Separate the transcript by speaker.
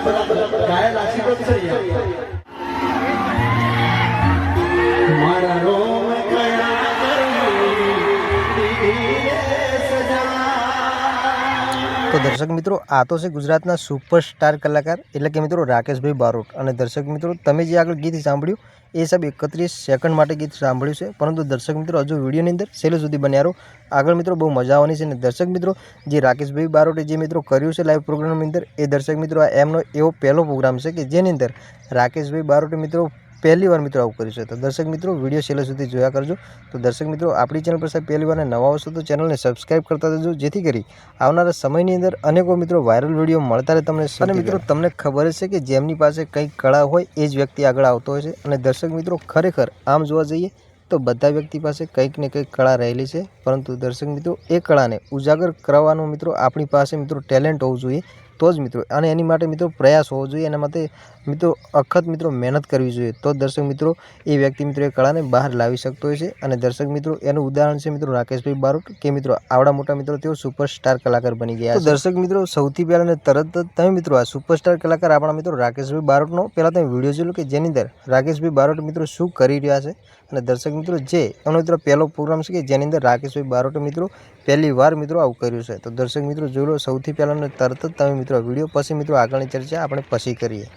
Speaker 1: બધા ગાયલ આશીર્વાદ છે યાર મારા રોમ કયા
Speaker 2: તો દર્શક મિત્રો આ તો છે ગુજરાતના સુપરસ્ટાર કલાકાર એટલે કે મિત્રો રાકેશભાઈ બારોટ અને દર્શક મિત્રો તમે જે આગળ ગીત સાંભળ્યું એ સાહેબ 31 સેકન્ડ માટે ગીત સાંભળ્યું છે પરંતુ દર્શક મિત્રો હજુ વિડીયોની અંદર છેલ્લે સુધી બન્યા રહો આગળ મિત્રો બહુ મજા આવવાની છે અને દર્શક મિત્રો જે રાકેશભાઈ બારોટે જે મિત્રો કર્યું છે લાઈવ પ્રોગ્રામની અંદર એ દર્શક મિત્રો આ એમનો એવો પહેલો પ્રોગ્રામ છે કે જેની અંદર રાકેશભાઈ બારોટે મિત્રો પહેલી વાર મિત્રો આવું કર્યું છે તો દર્શક મિત્રો વિડીયો છેલ્લે સુધી જોયા કરજો તો દર્શક મિત્રો આપણી ચેનલ પર સાહેબ પહેલી વાર નવા આવશો તો ચેનલને સબસ્ક્રાઇબ કરતા જજો જેથી કરી આવનારા સમયની અંદર અનેકો મિત્રો વાયરલ વિડીયો મળતા રહે તમને અને મિત્રો તમને ખબર છે કે જેમની પાસે કંઈક કળા હોય એ જ વ્યક્તિ આગળ આવતો હોય છે અને દર્શક મિત્રો ખરેખર આમ જોવા જઈએ તો બધા વ્યક્તિ પાસે કંઈક ને કંઈક કળા રહેલી છે પરંતુ દર્શક મિત્રો એ કળાને ઉજાગર કરવાનો મિત્રો આપણી પાસે મિત્રો ટેલેન્ટ હોવું જોઈએ તો જ મિત્રો અને એની માટે મિત્રો પ્રયાસ હોવો જોઈએ એના માટે મિત્રો અખત મિત્રો મહેનત કરવી જોઈએ તો દર્શક મિત્રો એ વ્યક્તિ મિત્રો એ કળાને બહાર લાવી શકતો હોય છે અને દર્શક મિત્રો એનું ઉદાહરણ છે મિત્રો રાકેશભાઈ બારોટ કે મિત્રો આવડા મોટા મિત્રો તેઓ સુપરસ્ટાર કલાકાર બની ગયા તો દર્શક મિત્રો સૌથી પહેલાં ને તરત જ તમે મિત્રો આ સુપરસ્ટાર કલાકાર આપણા મિત્રો રાકેશભાઈ બારોટનો પહેલાં તમે વિડીયો જોઈ લો કે જેની અંદર રાકેશભાઈ બારોટ મિત્રો શું કરી રહ્યા છે અને દર્શક મિત્રો જે એમનો મિત્રો પહેલો પ્રોગ્રામ છે કે જેની અંદર રાકેશભાઈ બારોટે મિત્રો પહેલી વાર મિત્રો આવું કર્યું છે તો દર્શક મિત્રો જોઈ લો સૌથી પહેલાં તરત જ તમે મિત્રો વિડીયો પછી મિત્રો આગળની ચર્ચા આપણે પછી કરીએ।